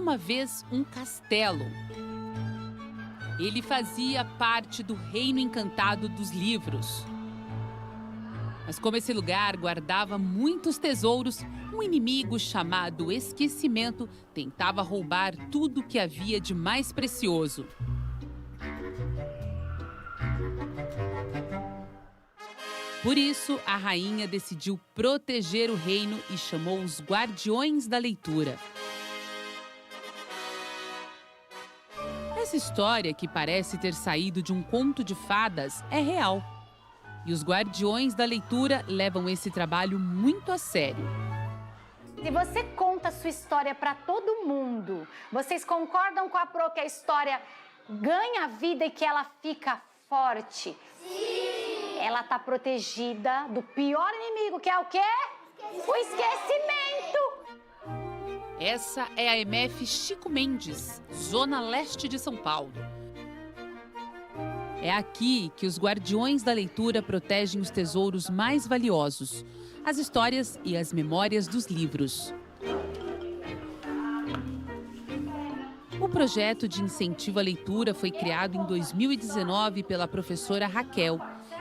uma vez um castelo. Ele fazia parte do reino encantado dos livros. Mas como esse lugar guardava muitos tesouros, um inimigo chamado Esquecimento tentava roubar tudo que havia de mais precioso. Por isso, a rainha decidiu proteger o reino e chamou os Guardiões da Leitura. Essa história, que parece ter saído de um conto de fadas, é real. E os Guardiões da Leitura levam esse trabalho muito a sério. Se você conta a sua história para todo mundo, vocês concordam com a Pro que a história ganha vida e que ela fica forte? Sim! Ela está protegida do pior inimigo, que é o quê? O esquecimento! Essa é a EMF Chico Mendes, zona leste de São Paulo. É aqui que os Guardiões da Leitura protegem os tesouros mais valiosos, as histórias e as memórias dos livros. O projeto de incentivo à leitura foi criado em 2019 pela professora Raquel.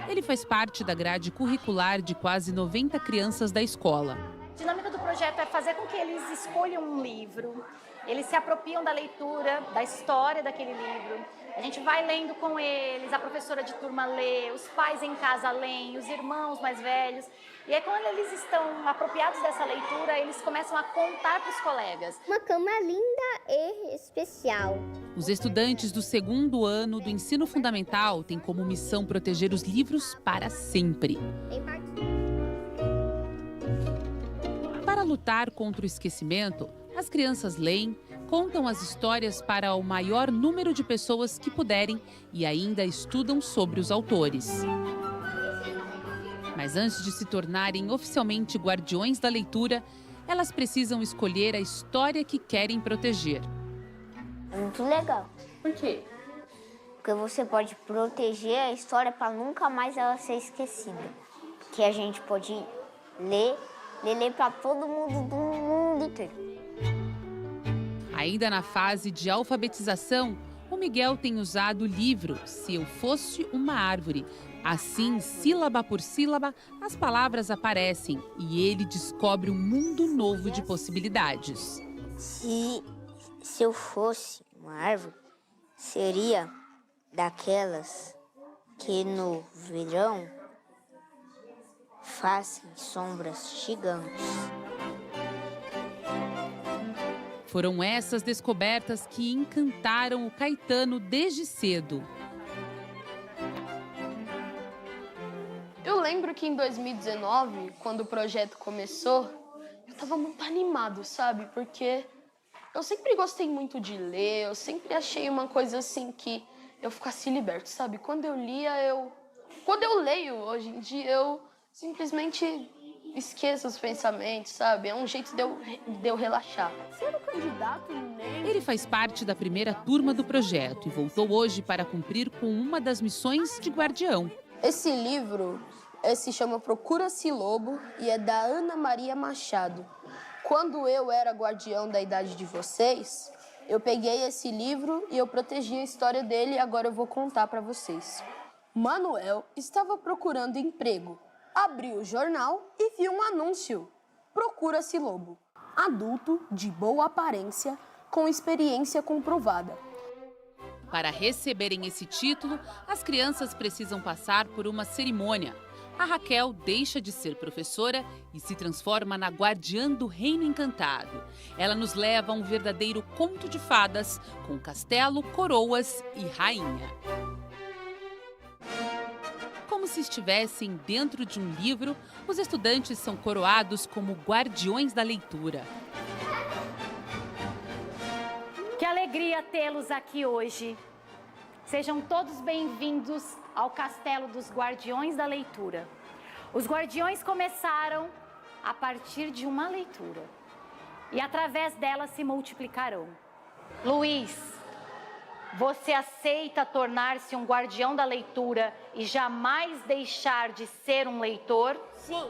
Ele faz parte da grade curricular de quase 90 crianças da escola. A dinâmica do projeto é fazer com que eles escolham um livro, eles se apropriam da leitura, da história daquele livro. A gente vai lendo com eles, a professora de turma lê, os pais em casa leem, os irmãos mais velhos. E aí, quando eles estão apropriados dessa leitura, eles começam a contar para os colegas. Uma cama linda e especial. Os estudantes do segundo ano do ensino fundamental têm como missão proteger os livros para sempre. Para lutar contra o esquecimento, as crianças leem, contam as histórias para o maior número de pessoas que puderem e ainda estudam sobre os autores. Mas antes de se tornarem oficialmente guardiões da leitura, elas precisam escolher a história que querem proteger. É muito legal. Por quê? Porque você pode proteger a história para nunca mais ela ser esquecida. Que a gente pode ler para todo mundo do mundo inteiro. Ainda na fase de alfabetização, o Miguel tem usado o livro Se Eu Fosse Uma Árvore. Assim, sílaba por sílaba, as palavras aparecem e ele descobre um mundo novo de possibilidades. Se eu fosse uma árvore, seria daquelas que no verão fazem sombras gigantes. Foram essas descobertas que encantaram o Caetano desde cedo. Eu lembro que em 2019, quando o projeto começou, eu estava muito animado, sabe? Porque eu sempre gostei muito de ler, eu sempre achei uma coisa assim que eu ficasse liberto, sabe? Quando eu leio hoje em dia, eu simplesmente esqueço os pensamentos, sabe? É um jeito de eu relaxar. Ser o candidato nem... Ele faz parte da primeira turma do projeto e voltou hoje para cumprir com uma das missões de guardião. Esse livro se chama Procura-se Lobo e é da Ana Maria Machado. Quando eu era guardião da idade de vocês, eu peguei esse livro e eu protegi a história dele e agora eu vou contar para vocês. Manuel estava procurando emprego. Abriu o jornal e viu um anúncio. Procura-se Lobo. Adulto, de boa aparência, com experiência comprovada. Para receberem esse título, as crianças precisam passar por uma cerimônia. A Raquel deixa de ser professora e se transforma na guardiã do Reino Encantado. Ela nos leva a um verdadeiro conto de fadas, com castelo, coroas e rainha. Como se estivessem dentro de um livro, os estudantes são coroados como guardiões da leitura. Que alegria tê-los aqui hoje. Sejam todos bem-vindos ao Castelo dos Guardiões da Leitura. Os guardiões começaram a partir de uma leitura e através dela se multiplicarão. Luiz, você aceita tornar-se um guardião da leitura e jamais deixar de ser um leitor? Sim.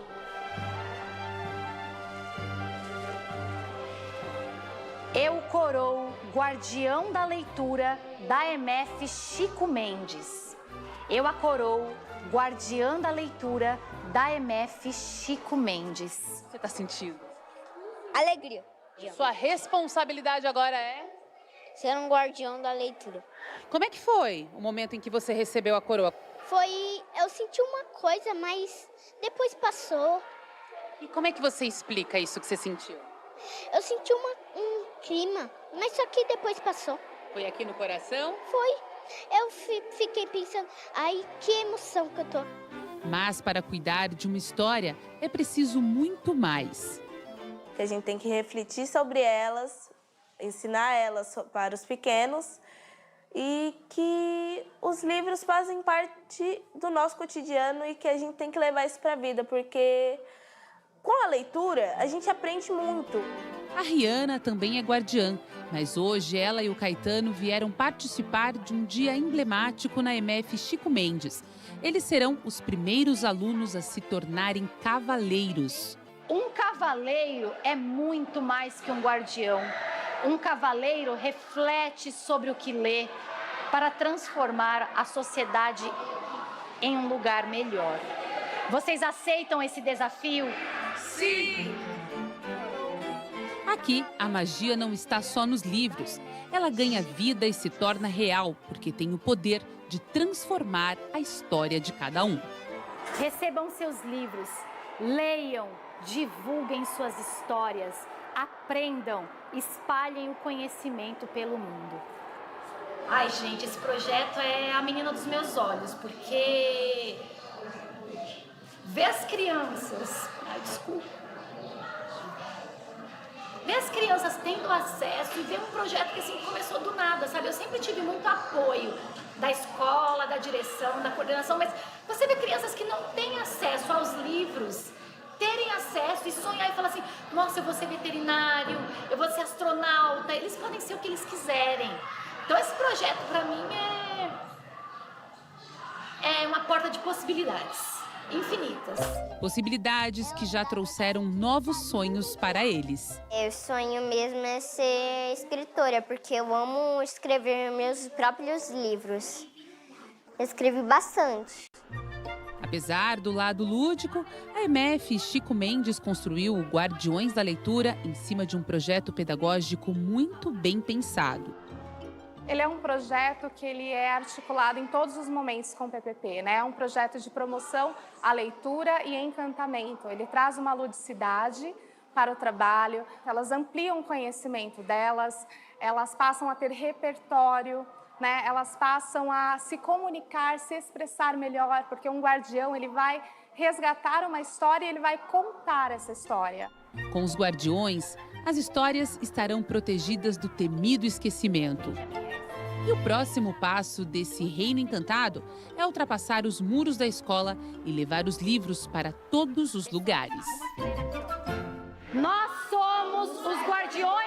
Eu coroo guardião da leitura da EMF Chico Mendes. Eu a coroo guardiã da leitura da EMF Chico Mendes. O que você está sentindo? Alegria. Sua responsabilidade agora é? Ser um guardião da leitura. Como é que foi o momento em que você recebeu a coroa? Eu senti uma coisa, mas depois passou. E como é que você explica isso que você sentiu? Eu senti um clima, mas só que depois passou. Foi aqui no coração? Foi. Eu fiquei pensando, ai, que emoção que eu tô. Mas para cuidar de uma história é preciso muito mais. Que a gente tem que refletir sobre elas, ensinar elas para os pequenos e que os livros fazem parte do nosso cotidiano e que a gente tem que levar isso para a vida, porque com a leitura a gente aprende muito. A Riana também é guardiã, mas hoje ela e o Caetano vieram participar de um dia emblemático na EMF Chico Mendes. Eles serão os primeiros alunos a se tornarem cavaleiros. Um cavaleiro é muito mais que um guardião. Um cavaleiro reflete sobre o que lê para transformar a sociedade em um lugar melhor. Vocês aceitam esse desafio? Sim! Aqui, a magia não está só nos livros. Ela ganha vida e se torna real, porque tem o poder de transformar a história de cada um. Recebam seus livros, leiam, divulguem suas histórias, aprendam, espalhem o conhecimento pelo mundo. Ai, gente, esse projeto é a menina dos meus olhos, porque ver as crianças... Ai, desculpa. Ver as crianças tendo acesso e ver um projeto que assim começou do nada, sabe? Eu sempre tive muito apoio da escola, da direção, da coordenação, mas você vê crianças que não têm acesso aos livros, terem acesso e sonhar e falar assim, nossa, eu vou ser veterinário, eu vou ser astronauta, eles podem ser o que eles quiserem. Então esse projeto para mim é uma porta de possibilidades infinitas. Possibilidades que já trouxeram novos sonhos para eles. O sonho mesmo é ser escritora, porque eu amo escrever meus próprios livros. Eu escrevi bastante. Apesar do lado lúdico, a EMF Chico Mendes construiu o Guardiões da Leitura em cima de um projeto pedagógico muito bem pensado. Ele é um projeto que ele é articulado em todos os momentos com o PPP, né? É um projeto de promoção à leitura e encantamento. Ele traz uma ludicidade para o trabalho, elas ampliam o conhecimento delas, elas passam a ter repertório, né? Elas passam a se comunicar, se expressar melhor, porque um guardião ele vai resgatar uma história e ele vai contar essa história. Com os guardiões, as histórias estarão protegidas do temido esquecimento. E o próximo passo desse reino encantado é ultrapassar os muros da escola e levar os livros para todos os lugares. Nós somos os guardiões